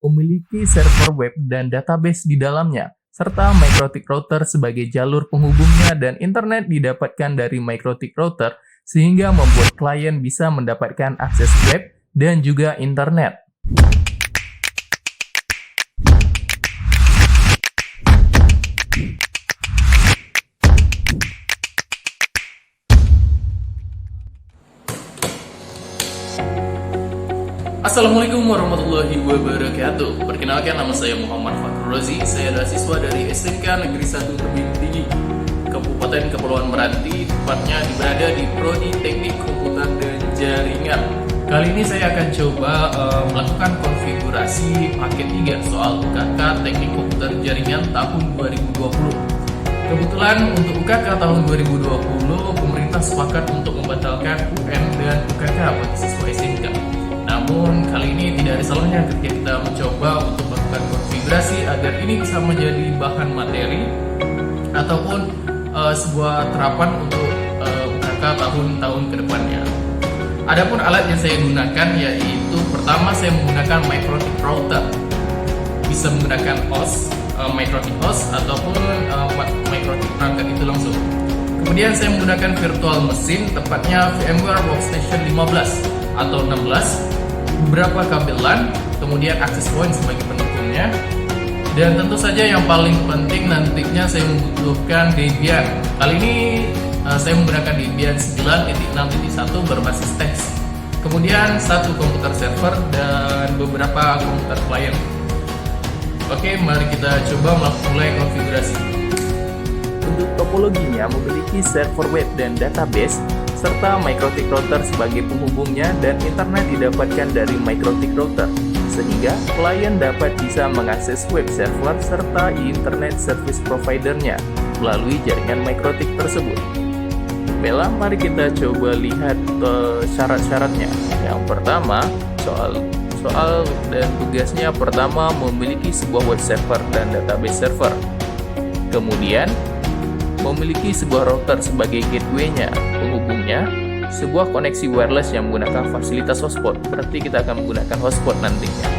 memiliki server web dan database di dalamnya, serta MikroTik router sebagai jalur penghubungnya dan internet didapatkan dari MikroTik router sehingga membuat klien bisa mendapatkan akses web dan juga internet. Assalamualaikum warahmatullahi wabarakatuh. Perkenalkan, nama saya Muhammad Fakrul Rozi. Saya adalah siswa dari SMK Negeri 1 Tebing Tinggi, Kabupaten Kepulauan Meranti, tepatnya berada di Prodi Teknik Komputer dan Jaringan. Kali ini saya akan coba melakukan konfigurasi paket 3 soal UKK Teknik Komputer Jaringan tahun 2020. Kebetulan untuk UKK tahun 2020, pemerintah sepakat untuk membatalkan UN dan UKK bagi siswa SMK. Namun kali ini tidak ada salahnya ketika kita mencoba untuk melakukan konfigurasi agar ini bisa menjadi bahan materi ataupun sebuah terapan untuk UKK tahun-tahun ke depannya. Adapun alat yang saya gunakan yaitu pertama saya menggunakan MikroTik router. Bisa menggunakan host, MikroTik host ataupun MikroTik perangkat itu langsung. Kemudian saya menggunakan virtual mesin, tepatnya VMware Workstation 15 atau 16, beberapa kabel LAN, kemudian access point sebagai pendukungnya, dan tentu saja yang paling penting nantinya saya membutuhkan Debian. Kali ini saya menggunakan Debian 9.6.1 berbasis teks. Kemudian satu komputer server dan beberapa komputer client. Oke, mari kita coba mulai konfigurasi. Untuk topologinya memiliki server web dan database, serta MikroTik router sebagai penghubungnya dan internet didapatkan dari MikroTik router, sehingga klien dapat bisa mengakses web server serta internet service providernya melalui jaringan MikroTik tersebut. Baiklah, mari kita coba lihat syarat-syaratnya. Yang pertama, soal dan tugasnya pertama memiliki sebuah web server dan database server. Kemudian, memiliki sebuah router sebagai gateway-nya, penghubungnya, sebuah koneksi wireless yang menggunakan fasilitas hotspot, berarti kita akan menggunakan hotspot nantinya.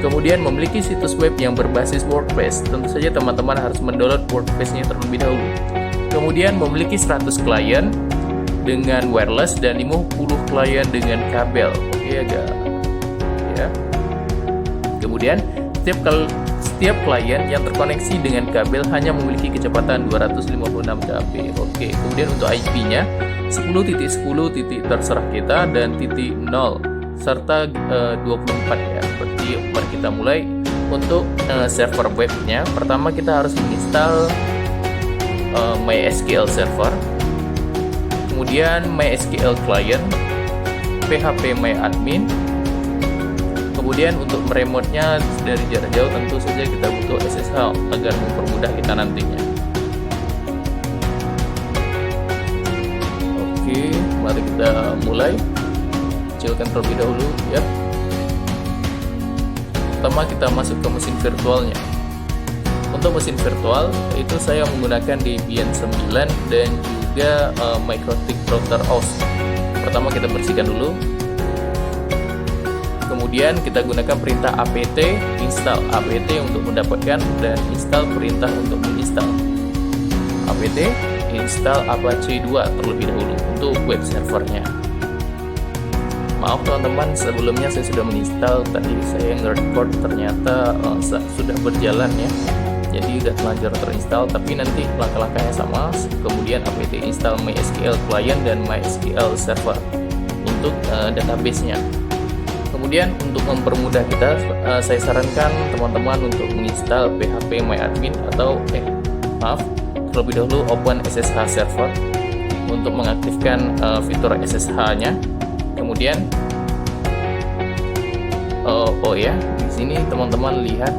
Kemudian memiliki situs web yang berbasis WordPress, tentu saja teman-teman harus mendownload WordPress-nya terlebih dahulu. Kemudian memiliki 100 klien dengan wireless dan 50 klien dengan kabel. Oke, agak ya. Kemudian setiap klien yang terkoneksi dengan kabel hanya memiliki kecepatan 256 kb. Oke, kemudian untuk IP-nya 10.10 terserah kita dan .0 serta 24 ya. Berarti mari kita mulai. Untuk server webnya, pertama kita harus menginstal MySQL server, kemudian MySQL client, PHP MyAdmin. Kemudian untuk meremote-nya dari jarak jauh tentu saja kita butuh SSH agar mempermudah kita nantinya. Oke, mari kita mulai. Kecilkan terlebih dahulu ya. Pertama kita masuk ke mesin virtualnya. Untuk mesin virtual itu saya menggunakan Debian 9 dan juga MikroTik router host. Pertama kita bersihkan dulu. Kemudian kita gunakan perintah apt install, apt untuk mendapatkan dan install perintah untuk menginstal. Apt install Apache 2 terlebih dahulu untuk web servernya. Maaf teman-teman, sebelumnya saya sudah menginstal, tadi saya nge-record ternyata sudah berjalan ya. Jadi sudah terlanjur terinstall, tapi nanti langkah-langkahnya sama. Kemudian apt install MySQL client dan MySQL server untuk database-nya. Kemudian untuk mempermudah kita, saya sarankan teman-teman untuk menginstal PHP MyAdmin atau terlebih dahulu open SSH server untuk mengaktifkan fitur SSH-nya. Kemudian di sini teman-teman lihat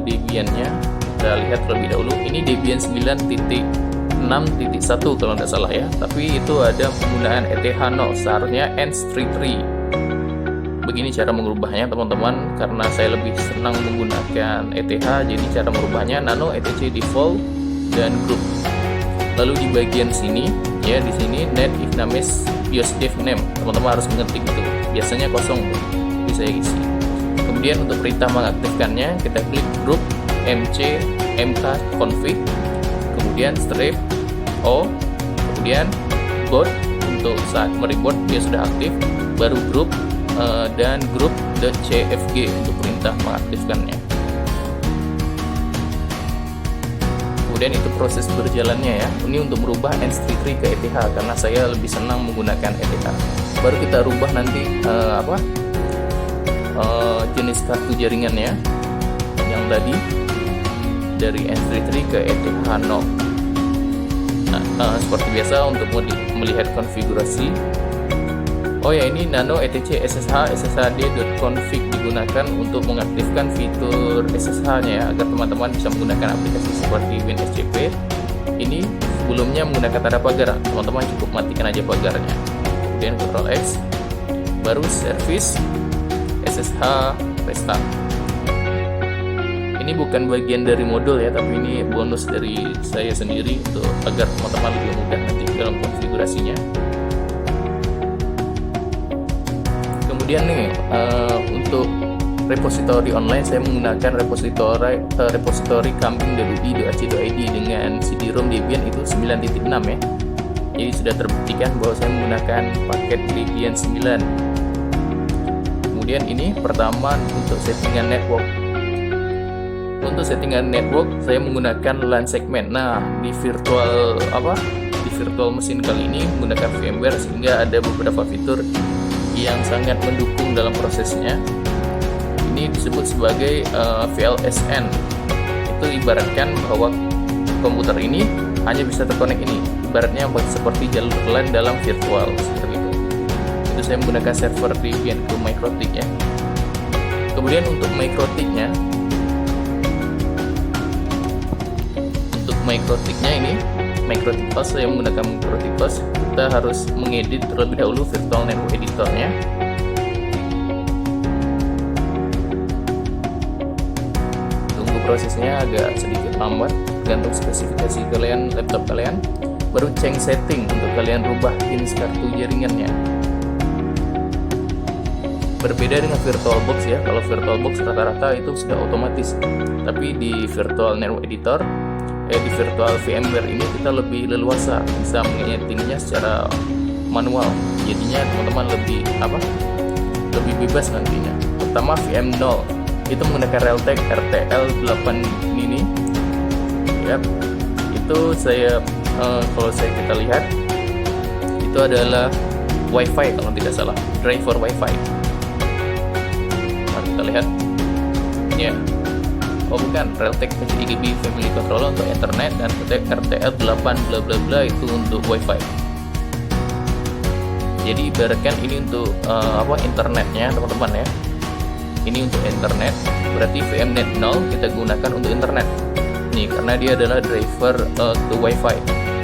Debian-nya. Kita lihat terlebih dahulu. Ini Debian 9.6.1 kalau tidak salah ya. Tapi itu ada penggunaan ETH0, seharusnya ENS33. Begini cara mengubahnya teman-teman, karena saya lebih senang menggunakan ETH, jadi cara merubahnya nano etc default dan group. Lalu di bagian sini ya, di sini net if names bios dev name, teman-teman harus mengetik itu, biasanya kosong, tapi saya isi. Kemudian untuk perintah mengaktifkannya, kita klik group mc mk config, kemudian strip o, kemudian boot. Untuk saat mereboot dia sudah aktif, baru group dan group.cfg untuk perintah mengaktifkannya. Kemudian itu proses berjalannya ya. Ini untuk merubah N33 ke ETH karena saya lebih senang menggunakan ETH. Baru kita rubah nanti jenis kartu jaringannya yang tadi dari N33 ke ETH0. Nah, seperti biasa untuk melihat konfigurasi. Oh ya, ini nano etc ssh sshd.config digunakan untuk mengaktifkan fitur SSH-nya ya, agar teman-teman bisa menggunakan aplikasi seperti WinSCP. Ini sebelumnya menggunakan tanda pagar, teman-teman cukup matikan aja pagarnya. Kemudian Ctrl X, baru service SSH restart. Ini bukan bagian dari modul ya, tapi ini bonus dari saya sendiri untuk agar teman-teman lebih mudah nanti dalam konfigurasinya. Kemudian nih untuk repository online saya menggunakan repository kambing.ui.ac.id dengan CD-ROM Debian itu 9.6 ya. Jadi sudah terbuktikan bahwa saya menggunakan paket Debian 9. Kemudian ini pertama untuk settingan network. Untuk settingan network saya menggunakan LAN segment. Nah, di virtual mesin kali ini menggunakan VMware sehingga ada beberapa fitur yang sangat mendukung dalam prosesnya. Ini disebut sebagai VLSN. Itu ibaratkan bahwa komputer ini hanya bisa terkonek ini. Ibaratnya seperti jalur LAN dalam virtual seperti itu. Itu saya menggunakan server Debian ke MikroTik ya. Kemudian untuk MikroTiknya, ini MikroTik host, saya menggunakan MikroTik host. Kita harus mengedit terlebih dahulu virtual network editornya. Tunggu prosesnya agak sedikit lambat, tergantung spesifikasi kalian, laptop kalian. Baru change setting untuk kalian rubah jenis kartu jaringannya. Berbeda dengan VirtualBox ya. Kalau VirtualBox rata-rata itu sudah otomatis, tapi di virtual network editor di virtual VMware ini kita lebih leluasa, bisa mengetiknya secara manual. Jadinya teman-teman lebih bebas nantinya. Pertama VM0 itu menggunakan Realtek RTL8 ini. Ya, itu saya kita lihat itu adalah WiFi kalau tidak salah, driver WiFi. Mari kita lihat. Ya. Oh bukan, Realtek PCIe Family Controller untuk Ethernet dan RTL8 bla bla bla itu untuk WiFi. Jadi ibaratkan ini untuk internetnya teman-teman ya. Ini untuk internet, berarti VMnet 0 kita gunakan untuk internet. Nih karena dia adalah driver ke WiFi.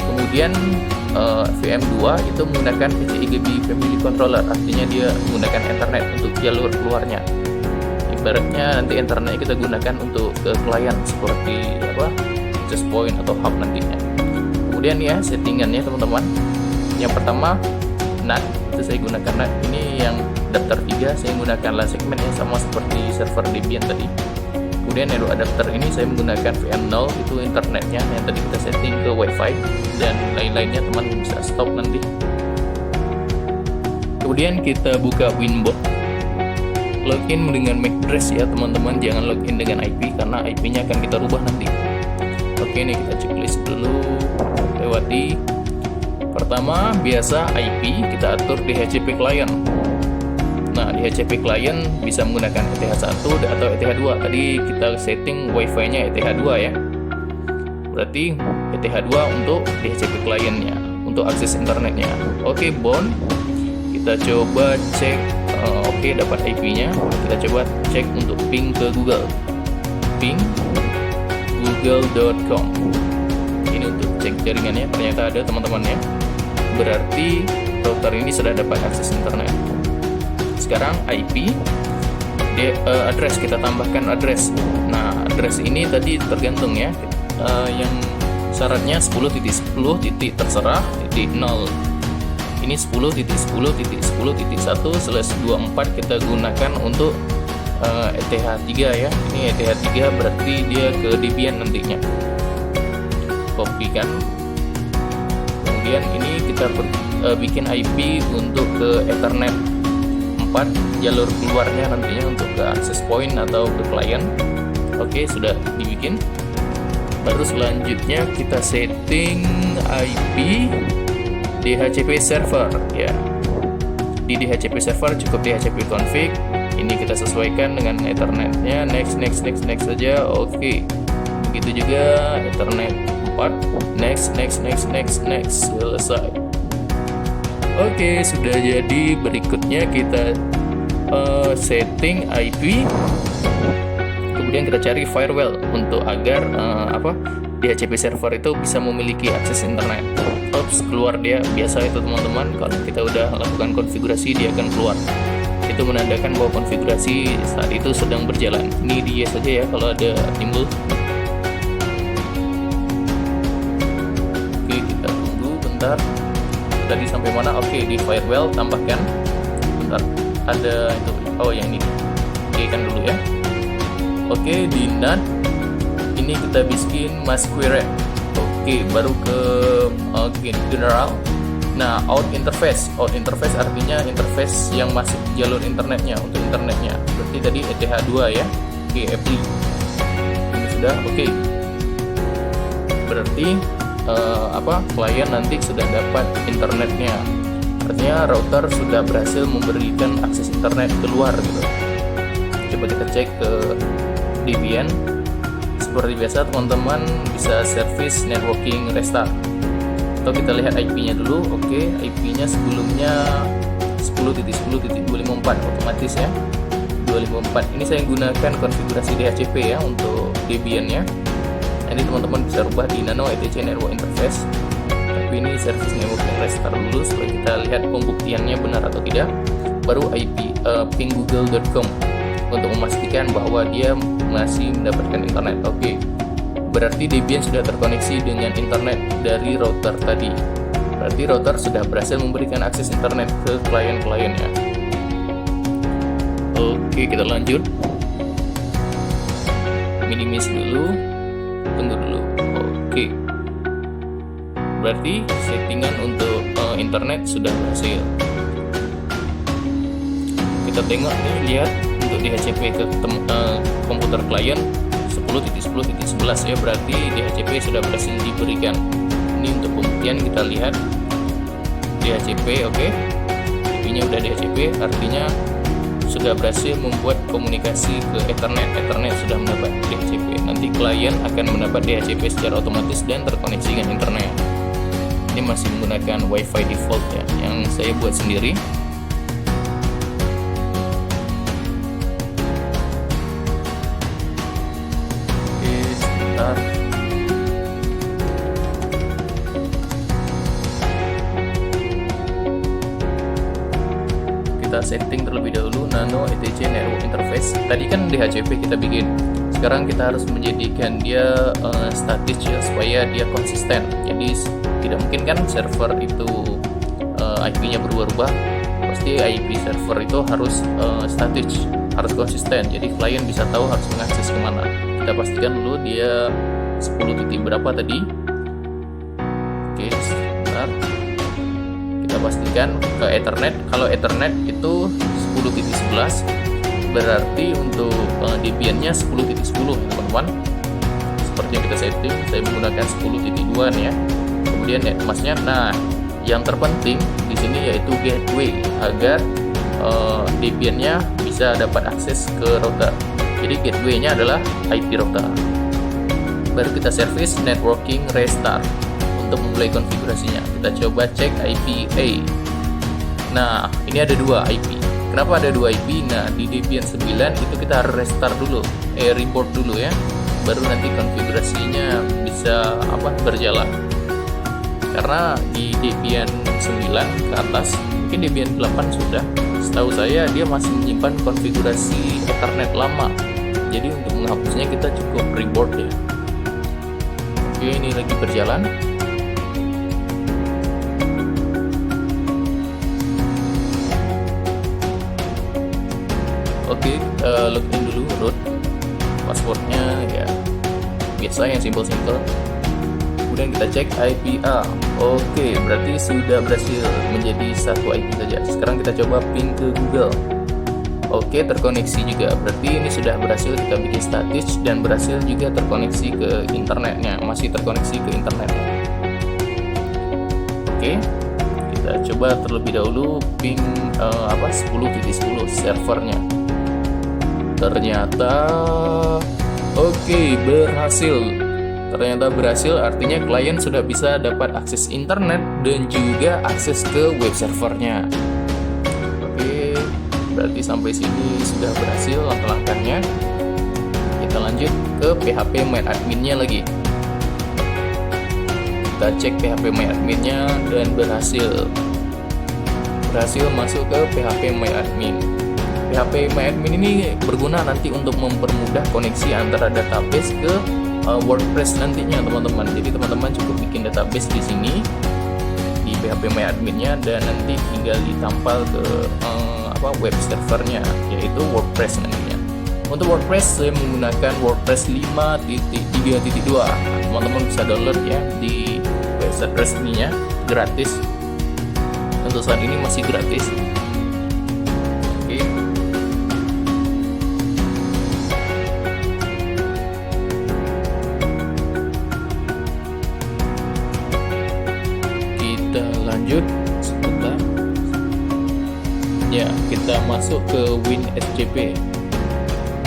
Kemudian VM2 itu menggunakan PCIe Family Controller, artinya dia menggunakan internet untuk jalur keluarnya. Ibaratnya nanti internetnya kita gunakan untuk ke klien seperti access point atau hub nantinya. Kemudian ya settingannya teman-teman. Yang pertama NAT, itu saya gunakan NAT. Ini yang daftar 3 saya menggunakan LAN segment yang sama seperti server Debian tadi. Kemudian network adapter ini saya menggunakan VM0, itu internetnya yang tadi kita setting ke WiFi, dan lain-lainnya teman bisa stop nanti. Kemudian kita buka Winbot. Login dengan MAC address ya teman-teman, jangan login dengan IP karena IP-nya akan kita rubah nanti. Oke, ini kita checklist dulu, lewati. Pertama, biasa IP kita atur di DHCP client. Nah, di DHCP client bisa menggunakan ETH1 atau ETH2. Tadi kita setting WiFi-nya ETH2 ya. Berarti ETH2 untuk DHCP client-nya, untuk akses internetnya. Oke, bound. Kita coba cek. Oke, dapat IP-nya. Kita coba cek untuk ping ke Google. Ping google.com. Ini untuk cek jaringannya, ternyata ada teman-temannya. Berarti router ini sudah dapat akses internet. Sekarang IP address, kita tambahkan address. Nah, address ini tadi tergantung ya. Yang syaratnya 10.10 terserah .0. Ini 10.10.10.1/24 kita gunakan untuk ETH3 ya. Ini ETH3 berarti dia ke Debian nantinya. Kopikan. Kemudian ini kita bikin IP untuk ke Ethernet 4, jalur keluarnya nantinya untuk ke access point atau ke client. Oke, sudah dibikin. Baru selanjutnya kita setting IP DHCP server ya. Di DHCP server cukup DHCP config. Ini kita sesuaikan dengan Ethernetnya. Next saja. Oke. Begitu juga Ethernet 4. Next. Selesai. Oke, sudah jadi. Berikutnya kita setting IP. Kemudian kita cari firewall untuk agar DHCP server itu bisa memiliki akses internet. Oops, keluar dia. Biasa itu teman-teman, kalau kita udah lakukan konfigurasi dia akan keluar. Itu menandakan bahwa konfigurasi saat itu sedang berjalan. Ini dia saja ya kalau ada timbul. Oke, kita tunggu bentar. Tadi sampai mana? Oke, di firewall tambahkan. Bentar, ada itu. Oh, yang ini. Oke, kan dulu ya. Oke, di NAT ini kita bikin masquerade. Oke, baru ke general. Nah, out interface artinya interface yang masuk jalur internetnya, untuk internetnya. Berarti tadi ETH2 ya. Oke, apply. Ini sudah oke. Berarti klien nanti sudah dapat internetnya. Artinya router sudah berhasil memberikan akses internet keluar gitu. Coba kita cek ke Debian. Seperti biasa teman-teman bisa service networking restart. Atau kita lihat IP-nya dulu. Oke, IP-nya sebelumnya 10.10.254 otomatis ya. 254. Ini saya gunakan konfigurasi DHCP ya untuk Debian-nya. Ini teman-teman bisa rubah di Nano etc network interface. Tapi ini service networking restart dulu supaya kita lihat pembuktiannya benar atau tidak. Baru IP ping google.com untuk memastikan bahwa dia masih mendapatkan internet. Oke. Berarti Debian sudah terkoneksi dengan internet dari router tadi. Berarti router sudah berhasil memberikan akses internet ke klien-kliennya. Oke, kita lanjut. Minimize dulu. Tunggu dulu. Oke. Berarti settingan untuk internet sudah berhasil. Kita tengok nih, lihat untuk DHCP ke komputer klien 10.10.11 ya, berarti DHCP sudah berhasil diberikan. Ini untuk pembuktian kita lihat DHCP. Oke, IP-nya udah DHCP, artinya sudah berhasil membuat komunikasi ke Ethernet. Ethernet sudah mendapat DHCP. Nanti klien akan mendapat DHCP secara otomatis dan terkoneksi dengan internet. Ini masih menggunakan WiFi default ya, yang saya buat sendiri. Kita setting terlebih dahulu Nano etc network interface. Tadi kan DHCP kita bikin, sekarang kita harus menjadikan dia statis ya, supaya dia konsisten. Jadi tidak mungkin kan server itu IP-nya berubah-ubah. Pasti IP server itu harus statis, harus konsisten. Jadi klien bisa tahu harus mengakses kemana. Kita pastikan dulu dia 10 titik berapa tadi. Oke, sebentar. Kita pastikan ke Ethernet. Kalau Ethernet itu 10.11, berarti untuk Debian-nya 10.10 ya teman-teman. Seperti yang kita setting, saya menggunakan 10.2 nih ya. Kemudian netmasknya, nah yang terpenting di sini yaitu gateway agar Debian-nya bisa dapat akses ke router. Jadi gateway-nya adalah IP router. Baru kita service networking restart untuk memulai konfigurasinya. Kita coba cek IP A. Nah, ini ada dua IP. Kenapa ada dua IP? Nah, di Debian 9 itu kita harus restart dulu, reboot dulu ya. Baru nanti konfigurasinya bisa berjalan. Karena di Debian 9 ke atas, mungkin Debian 8 sudah, setahu saya dia masih menyimpan konfigurasi Ethernet lama. Jadi untuk menghapusnya kita cukup reboot ya. Oke, ini lagi berjalan. Oke, kita login dulu root. Passwordnya ya biasa yang simple. Kemudian kita cek IP A. Oke, berarti sudah berhasil menjadi satu IP saja. Sekarang kita coba ping ke Google. Oke, terkoneksi juga. Berarti ini sudah berhasil kita bikin status dan berhasil juga terkoneksi ke internetnya. Masih terkoneksi ke internetnya. Oke, kita coba terlebih dahulu ping 10.10 servernya. Ternyata oke, berhasil. Ternyata berhasil, artinya klien sudah bisa dapat akses internet dan juga akses ke web servernya. Oke, berarti sampai sini sudah berhasil langkah-langkahnya. Kita lanjut ke PHP MyAdmin-nya lagi. Kita cek PHP MyAdmin-nya dan berhasil masuk ke PHP MyAdmin. PHP MyAdmin ini berguna nanti untuk mempermudah koneksi antara database ke WordPress nantinya, teman-teman. Jadi teman-teman cukup bikin database di sini di PHP MyAdmin-nya dan nanti tinggal ditampal ke web servernya, yaitu WordPress nantinya. Untuk WordPress saya menggunakan WordPress 5.3.2. Teman-teman bisa download ya di website resminya, gratis. Untuk saat ini masih gratis. Oke. Kita lanjut sebentar. Ya, kita masuk ke WinSCP.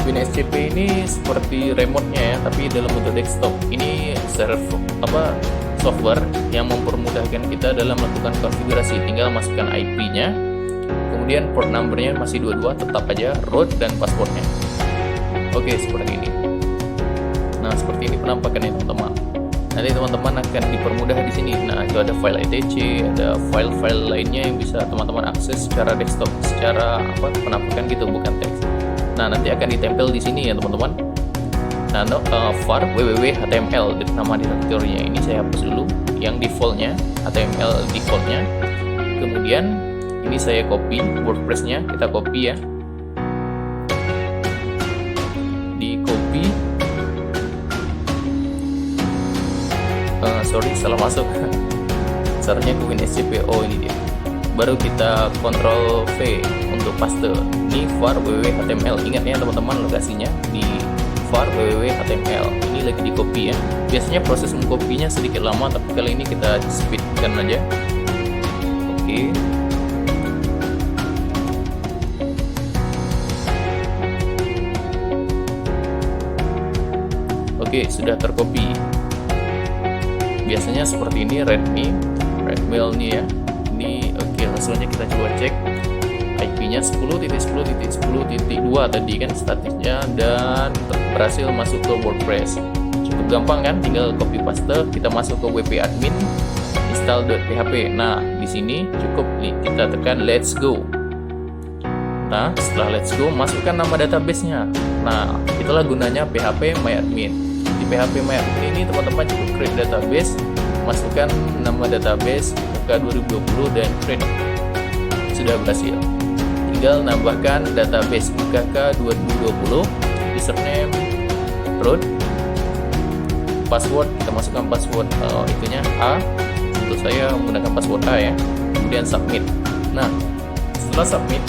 WinSCP ini seperti remote-nya ya, tapi dalam bentuk desktop. Ini software yang mempermudahkan kita dalam melakukan konfigurasi. Tinggal masukkan IP-nya, kemudian port number-nya masih 22, tetap aja root dan passwordnya. Oke, seperti ini. Nah, seperti ini penampakannya, teman-teman. Nanti teman-teman akan dipermudah di sini. Nah, itu ada file etc, ada file-file lainnya yang bisa teman-teman akses secara desktop, secara penampakan gitu, bukan teks. Nah, nanti akan ditempel di sini ya, teman-teman. Nah, var www.html nama direktorinya ini saya hapus dulu, yang defaultnya HTML defaultnya. Kemudian ini saya copy WordPress-nya, kita copy ya, di copy. Salah masuk. Caranya ke WinSCP. Oh, ini dia. Baru kita Ctrl V untuk paste. Ini var www.html. Ingat ya teman-teman, lokasinya di var www.html. Ini lagi di copy ya. Biasanya proses mengkopinya sedikit lama, tapi kali ini kita speedkan aja. Oke. Oke, sudah tercopy. Biasanya seperti ini, readmail nih ya. Ini oke, langsungnya kita coba cek. IP-nya 10.10.10.2 tadi kan statusnya, dan berhasil masuk ke WordPress. Cukup gampang kan, tinggal copy paste, kita masuk ke wp admin install.php. Nah, di sini cukup nih, kita tekan let's go. Nah, setelah let's go, masukkan nama database-nya. Nah, itulah gunanya PHP MyAdmin. Di PHP MyAdmin ini teman-teman cukup create database, masukkan nama database UKK 2020 dan create. Sudah berhasil. Tinggal nambahkan database UKK 2020, username, root, password. Kita masukkan password itunya A. Untuk saya menggunakan password A ya. Kemudian submit. Nah, setelah submit,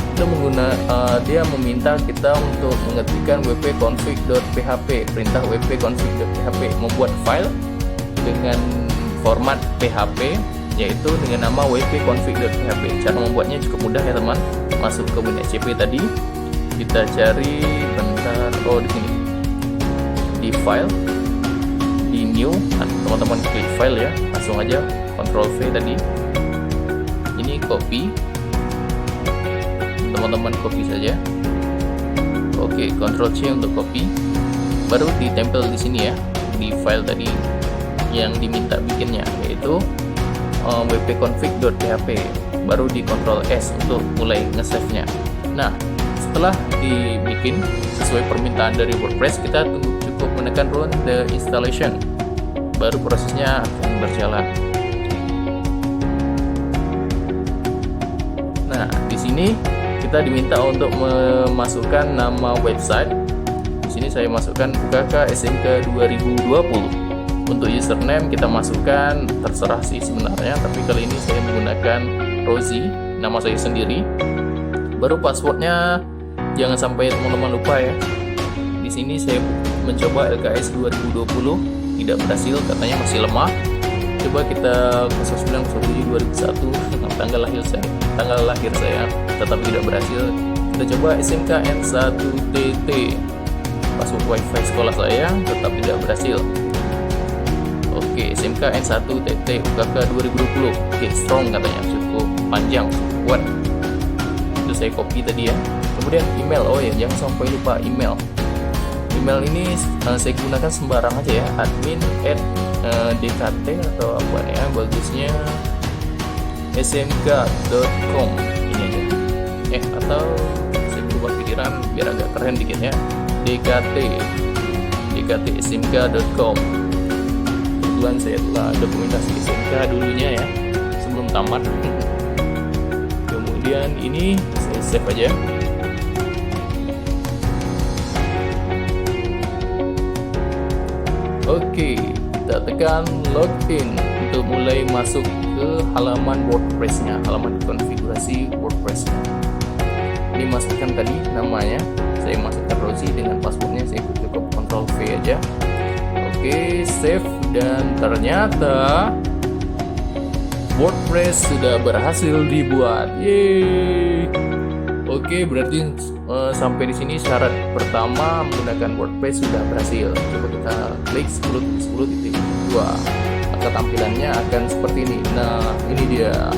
dia meminta kita untuk mengetikkan wp-config.php. Perintah wp-config.php membuat file dengan format PHP, yaitu dengan nama wp-config.php. Cara membuatnya cukup mudah ya teman. Masuk ke WinSCP tadi, kita cari bentar. Oh, di sini di file, di new. Nah, teman-teman klik file ya, langsung aja Ctrl V tadi. Ini copy. Teman-teman copy saja. Oke, Ctrl C untuk copy. Baru ditempel di sini ya, di file tadi yang diminta bikinnya, yaitu wp-config.php. Baru di Ctrl S untuk mulai nge-save-nya. Nah, setelah dibikin sesuai permintaan dari WordPress, kita tunggu cukup menekan run the installation. Baru prosesnya akan berjalan. Nah, di sini kita diminta untuk memasukkan nama website. Di sini saya masukkan UKK SMK 2020. Untuk username kita masukkan, terserah sih sebenarnya, tapi kali ini saya menggunakan Rozi, nama saya sendiri. Baru passwordnya jangan sampai teman-teman lupa ya. Di sini saya mencoba LKS 2020, tidak berhasil, katanya masih lemah. Coba kita 09/07/2001, tanggal lahir saya tetap tidak berhasil. Kita coba SMKN1TT, password wifi sekolah saya tetap tidak berhasil. Oke, SMKN1TT UKK 2020. Oke, strong katanya, cukup panjang, kuat. Itu saya copy tadi ya. Kemudian email, oh ya jangan sampai lupa email. Email ini saya gunakan sembarang aja ya, admin@dkt atau apa nih ya, bagusnya smk.com ini aja. Atau saya berubah pikiran biar agak keren dikit ya, dkt smk.com. Kebetulan saya telah dokumentasi SMK dulunya ya, sebelum tamat. Kemudian ini saya save aja. Oke, kita tekan login untuk mulai masuk ke halaman WordPress-nya, halaman konfigurasi WordPress-nya. Ini masukkan tadi namanya, saya masukkan Rozi dengan passwordnya, saya cukup Ctrl V aja. Oke, save, dan ternyata WordPress sudah berhasil dibuat. Yeay. Oke, berarti sampai di sini syarat pertama menggunakan WordPress sudah berhasil. Coba kita klik 10.10.2, maka tampilannya akan seperti ini. Nah, ini dia.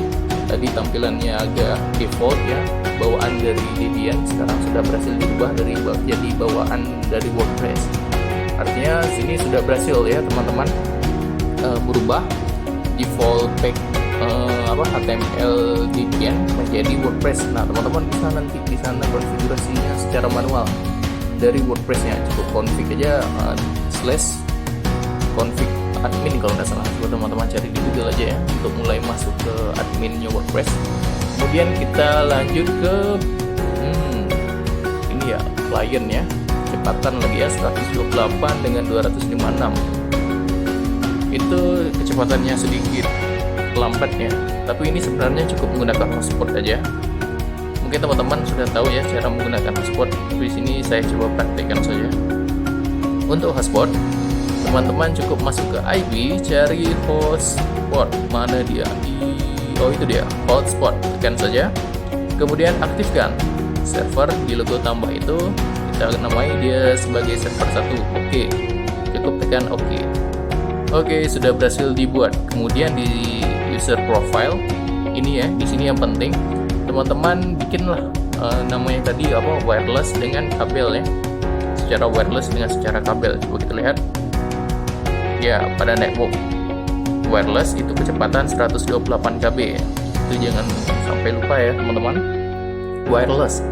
Tadi tampilannya agak default ya, bawaan dari Debian, sekarang sudah berhasil diubah jadi bawaan dari WordPress. Artinya sini sudah berhasil ya teman-teman, berubah default pack HTML Debian menjadi WordPress. Nah teman-teman bisa nanti di sana konfigurasinya secara manual dari WordPress-nya, cukup config aja /config admin kalau nggak salah. Coba teman-teman cari di Google aja ya untuk mulai masuk ke adminnya WordPress. Kemudian kita lanjut ke ini ya, client ya, kecepatan lagi ya, 128 dengan 256. Itu kecepatannya sedikit lambat ya, tapi ini sebenarnya cukup menggunakan hotspot aja. Mungkin teman-teman sudah tahu ya cara menggunakan hotspot, di sini saya coba praktekkan saja. Untuk hotspot, teman-teman cukup masuk ke IP, cari hotspot, mana dia? Itu dia, hotspot, tekan saja. Kemudian aktifkan server, di logo tambah itu kita namai dia sebagai server 1. Oke, cukup tekan oke. Oke, sudah berhasil dibuat. Kemudian di user profile ini ya, di sini yang penting teman-teman bikinlah namanya tadi wireless dengan kabel ya, secara wireless dengan secara kabel. Coba kita lihat ya, pada network wireless itu kecepatan 128 KB ya. Itu jangan sampai lupa ya teman-teman, wireless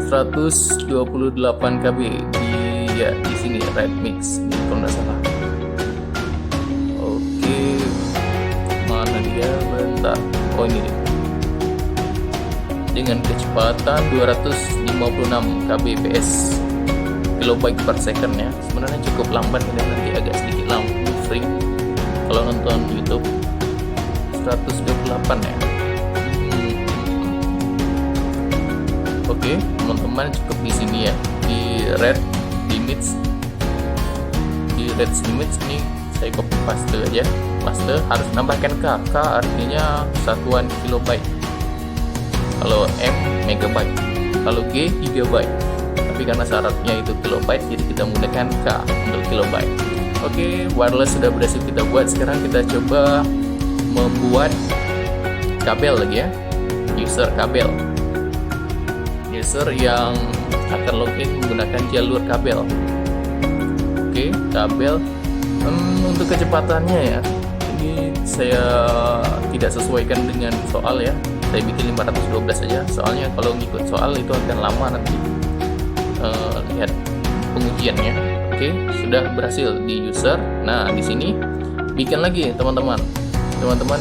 128 KB di sini Redmix ini kalau nggak salah. Bentar, ini dengan kecepatan 256 kbps kilobyte per second ya. Sebenarnya cukup lambat ya, nanti agak sedikit lampu frame kalau nonton YouTube. 128 ya. Oke, teman-teman cukup di sini ya, di red limits ini saya copy paste aja. Paste harus nambahkan K artinya satuan kilobyte, kalau M megabyte, kalau G gigabyte, tapi karena syaratnya itu kilobyte jadi kita menggunakan K untuk kilobyte. Oke, wireless sudah berhasil kita buat. Sekarang kita coba membuat kabel lagi ya, user kabel, user yang akan login menggunakan jalur kabel. Oke, kabel. Untuk kecepatannya ya, ini saya tidak sesuaikan dengan soal ya, saya bikin 512 saja, soalnya kalau ngikut soal itu akan lama nanti lihat pengujiannya. Oke, sudah berhasil di user. Nah di sini bikin lagi teman-teman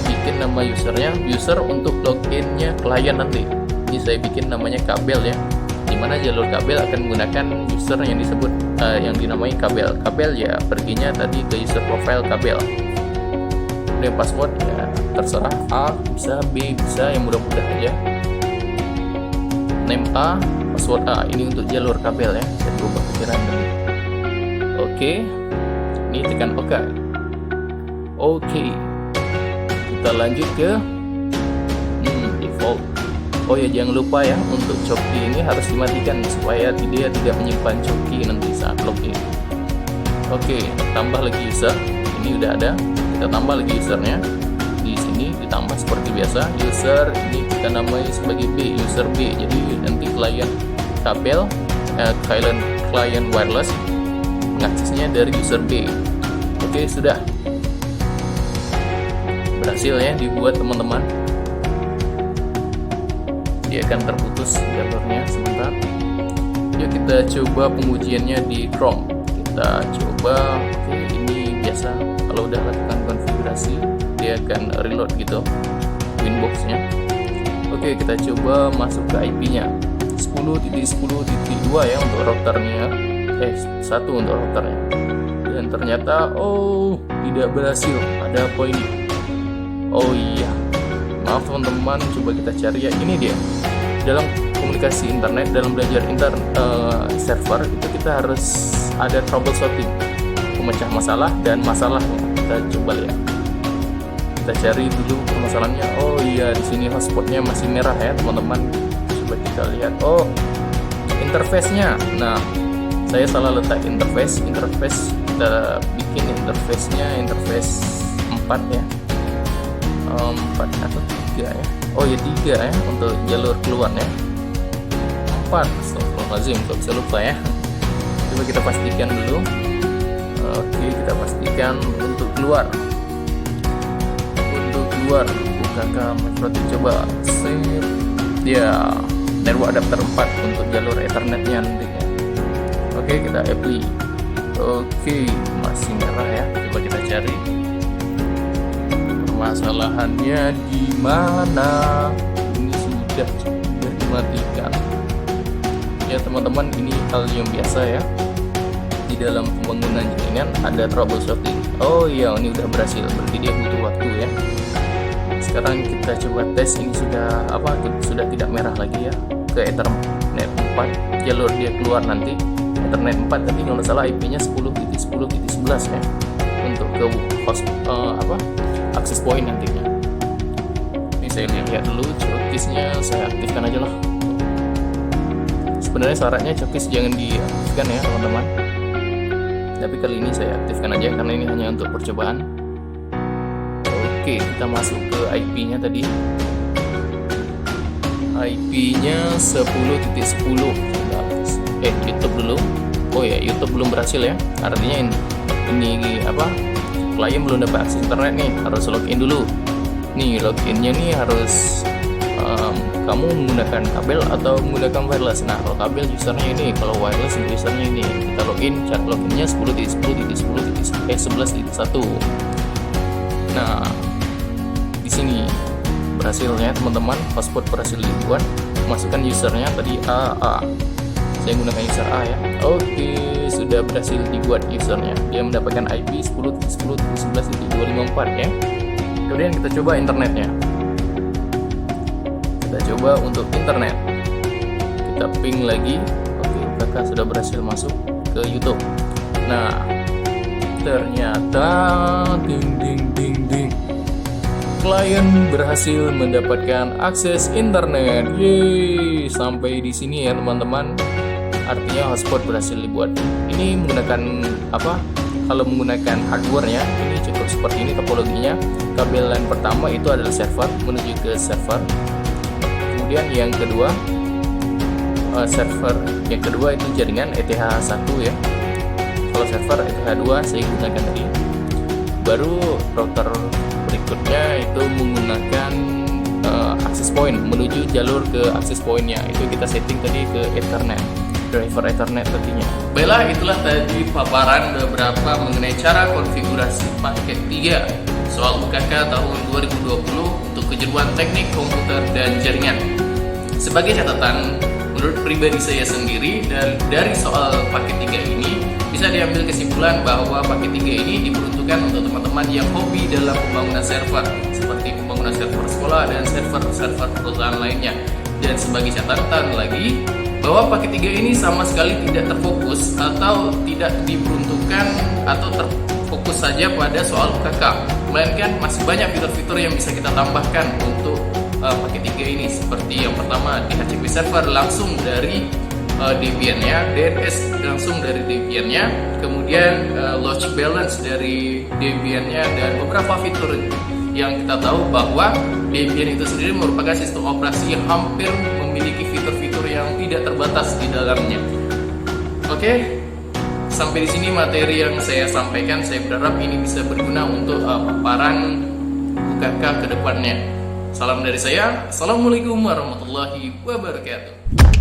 bikin nama usernya, user untuk loginnya klien nanti. Jadi saya bikin namanya kabel ya, dimana jalur kabel akan menggunakan user yang disebut yang dinamai kabel. Kabel ya perginya tadi ke user profile kabel. Kemudian password ya terserah, A bisa, B bisa, yang mudah-mudah aja. Name A, password A, ini untuk jalur kabel ya. Saya berubah pikiran dulu. Oke, ini tekan OK. Oke, kita lanjut ke default. Oh ya, jangan lupa ya, untuk coki ini harus dimatikan supaya dia tidak menyimpan coki nanti saat login. Oke, tambah lagi user. Ini udah ada. Kita tambah lagi usernya. Di sini ditambah seperti biasa. User ini kita namai sebagai B, user B. Jadi nanti klien kabel, klien wireless mengaksesnya dari user B. Oke, sudah berhasil ya dibuat teman-teman. Dia akan terputus jalurnya sebentar. Yuk kita coba pengujiannya di Chrome. Kita coba. Oke, ini biasa kalau udah lakukan konfigurasi dia akan reload gitu Winbox-nya. Oke, kita coba masuk ke IP-nya 10.10.2 ya untuk routernya. 1 untuk routernya. Dan ternyata tidak berhasil. Ada apa ini? Oh iya, maaf teman-teman, coba kita cari ya. Ini dia. Dalam komunikasi internet, dalam belajar server itu kita harus ada troubleshooting, pemecah masalah dan masalahnya. Kita coba lihat. Kita cari dulu permasalahannya. Oh iya, di sini hotspotnya masih merah ya teman-teman. Coba kita lihat. Oh, interface-nya. Nah, saya salah letak interface. Kita bikin interface 4 ya. 4 atau 3 ya. Oh ya 3 ya untuk jalur keluar ya. 4. Astagfirullahaladzim, kok bisa lupa ya. Coba kita pastikan dulu. Oke, kita pastikan untuk keluar. Bukakan Microtik, coba save. Ya, network adapter 4 untuk jalur Ethernetnya nantinya. Oke, kita apply. Oke, masih merah ya. Coba kita cari permasalahannya di mana. Ini sudah dimatikan. Ya teman-teman, ini hal yang biasa ya. Di dalam pembangunan jaringan ada troubleshooting. Oh iya, ini udah berhasil. Berarti dia butuh waktu ya. Sekarang kita coba tes, ini sudah tidak merah lagi ya. Ke Ethernet 4 jalur dia keluar nanti. Ethernet 4 tadi kalau salah IP-nya 10.10.11 ya. Untuk ke host access point nantinya. Ini saya lihat dulu cokisnya, saya aktifkan aja lah. Sebenarnya syaratnya cokis jangan diaktifkan ya teman-teman. Tapi kali ini saya aktifkan aja karena ini hanya untuk percobaan. Oke, kita masuk ke IP-nya tadi. IP-nya 10.10. YouTube dulu. Oh ya, YouTube belum berhasil ya. Artinya ini klien belum dapat akses internet nih, harus login dulu. Nih, loginnya nih harus kamu menggunakan kabel atau menggunakan wireless. Nah, kalau kabel usernya ini, kalau wireless usernya ini. Kita login, chat loginnya 10.10.11.1. Nah, di sini berhasilnya teman-teman, password berhasil dibuat. Masukkan usernya tadi AA. Saya menggunakan user A ya. Oke, sudah berhasil dibuat usernya. Dia mendapatkan IP 10.10.11.254 ya. Kemudian kita coba internetnya. Kita coba untuk internet. Kita ping lagi. Oke, kakak sudah berhasil masuk ke YouTube. Nah, ternyata ding. Klien berhasil mendapatkan akses internet. Yeay, sampai di sini ya teman-teman. Artinya hotspot berhasil dibuat. Ini menggunakan kalau menggunakan hardware-nya ini cukup seperti ini topologinya. Kabel line pertama itu adalah server, menuju ke server. Kemudian yang kedua itu jaringan ETH1 ya. Kalau server ETH2 saya gunakan tadi. Baru router berikutnya itu menggunakan access point, menuju jalur ke access point-nya. Itu kita setting tadi ke Ethernet, driver Ethernet tadinya. Baiklah, itulah tadi paparan beberapa mengenai cara konfigurasi paket 3 soal UKK tahun 2020 untuk kejuruan teknik komputer dan jaringan. Sebagai catatan, menurut pribadi saya sendiri, dan dari soal paket 3 ini bisa diambil kesimpulan bahwa paket 3 ini diperuntukkan untuk teman-teman yang hobi dalam pembangunan server, seperti pembangunan server sekolah dan server-server perusahaan lainnya. Dan sebagai catatan lagi, bahwa paket 3 ini sama sekali tidak terfokus atau tidak diperuntukkan atau terfokus saja pada soal UKK, melainkan masih banyak fitur-fitur yang bisa kita tambahkan untuk paket 3 ini, seperti yang pertama DHCP server langsung dari Debian-nya, DNS langsung dari Debian-nya, kemudian logic balance dari Debian-nya, dan beberapa fitur yang kita tahu bahwa Debian itu sendiri merupakan sistem operasi yang hampir memiliki fitur-fitur yang tidak terbatas di dalamnya. Oke, sampai di sini materi yang saya sampaikan. Saya berharap ini bisa berguna untuk paparan UKK ke depannya. Salam dari saya. Assalamualaikum warahmatullahi wabarakatuh.